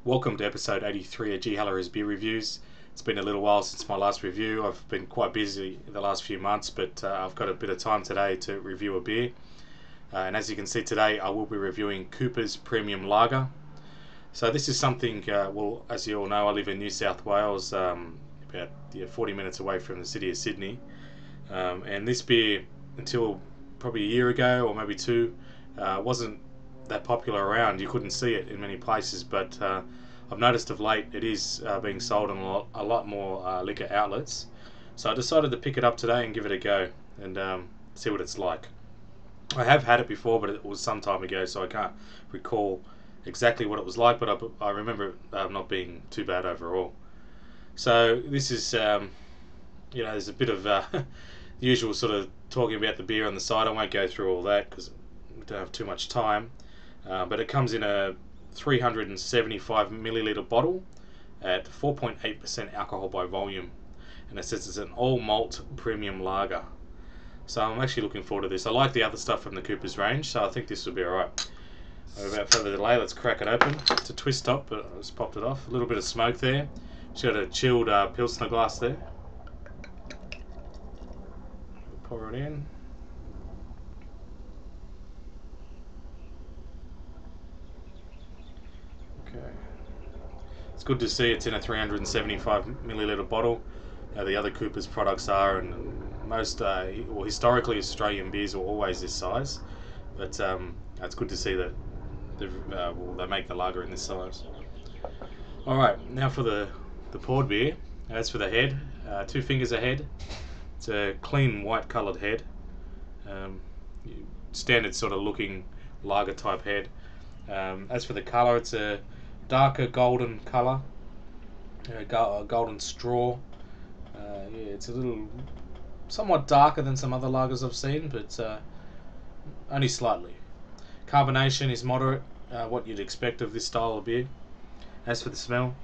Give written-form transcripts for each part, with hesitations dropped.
Welcome to episode 83 of G. Haller's Beer Reviews. It's been a little while since my last review. I've been quite busy the last few months, but I've got a bit of time today to review a beer. And as you can see today, I will be reviewing Cooper's Premium Lager. So this is something, well, as you all know, I live in New South Wales, about 40 minutes away from the city of Sydney. And this beer, until probably a year ago or maybe two, wasn't that popular around. You couldn't see it in many places, but I've noticed of late it is being sold in a lot more liquor outlets. So I decided to pick it up today and give it a go and see what it's like. I have had it before, but it was some time ago, so I can't recall exactly what it was like, but I remember it not being too bad overall. So this is, there's a bit of the usual sort of talking about the beer on the side. I won't go through all that because we don't have too much time. But it comes in a 375 milliliter bottle at 4.8% alcohol by volume, and it says it's an all malt premium lager. So I'm actually looking forward to this. I like the other stuff from the Cooper's range, so I think this will be alright. Without further delay, let's crack it open. It's a twist top, but I just popped it off. A little bit of smoke there. It's got a chilled Pilsner glass there. We'll pour it in. Okay. It's good to see it's in a 375 milliliter bottle. The other Cooper's products are, and most, well, historically Australian beers were always this size, but it's good to see that they make the lager in this size. All right, now for the poured beer. As for the head, 2 fingers ahead. It's a clean white coloured head, um, standard sort of looking lager type head. As for the colour, it's a darker golden colour, golden straw. It's a little somewhat darker than some other lagers I've seen, but only slightly. Carbonation is moderate, what you'd expect of this style of beer. As for the smell,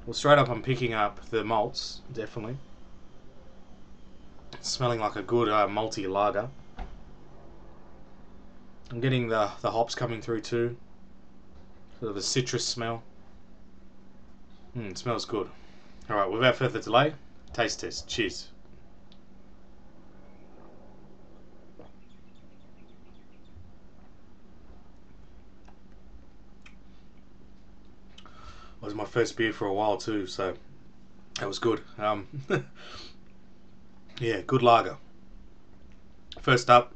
well, straight up I'm picking up the malts, definitely. It's smelling like a good malty lager. I'm getting the hops coming through too. Sort of a citrus smell. It smells good. Alright, without further delay, taste test. Cheers. It was my first beer for a while too, so that was good. Yeah, good lager. First up,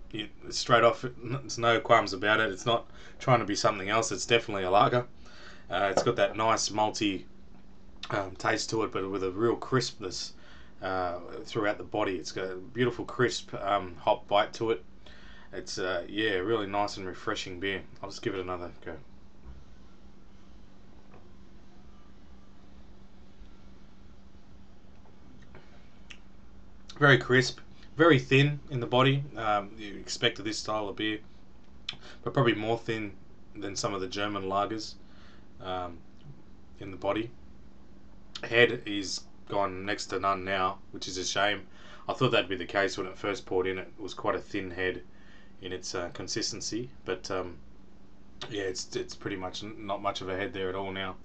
straight off, there's no qualms about it. It's not trying to be something else. It's definitely a lager. It's got that nice malty taste to it, but with a real crispness throughout the body. It's got a beautiful crisp hop bite to it. It's really nice and refreshing beer. I'll just give it another go. Very crisp, very thin in the body. You expect this style of beer, but probably more thin than some of the German lagers um, in the body. Head is gone next to none now, which is a shame. I thought that'd be the case when it first poured in. It was quite a thin head in its consistency, but it's pretty much not much of a head there at all now.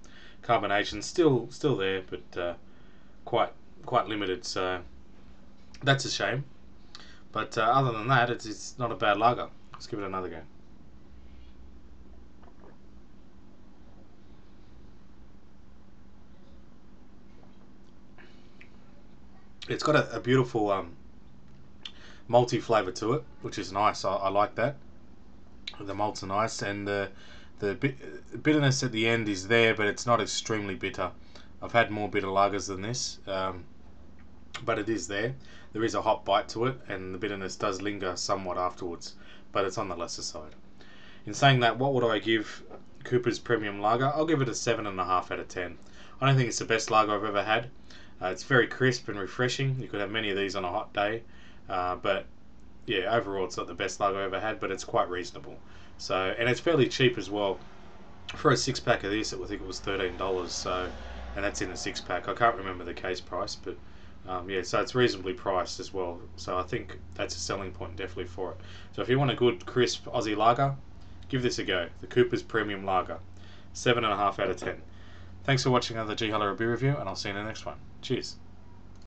Carbonation still there, but quite limited. So that's a shame. But other than that, it's not a bad lager. Let's give it another go. It's got a beautiful malty flavour to it, which is nice. I like that. The malts are nice, and the bitterness at the end is there, but it's not extremely bitter. I've had more bitter lagers than this, but it is there. There is a hot bite to it, and the bitterness does linger somewhat afterwards, but it's on the lesser side. In saying that, what would I give Cooper's Premium Lager? I'll give it a 7.5 out of 10. I don't think it's the best lager I've ever had. It's very crisp and refreshing. You could have many of these on a hot day, but yeah, overall it's not the best lager I've ever had, but it's quite reasonable. So, and it's fairly cheap as well. For a 6-pack of this, I think it was $13. So, and that's in a 6-pack. I can't remember the case price, but so it's reasonably priced as well. So I think that's a selling point definitely for it. So if you want a good crisp Aussie lager, give this a go. The Cooper's Premium Lager, 7.5 out of 10. Thanks for watching another G Heller beer review, and I'll see you in the next one. Cheers.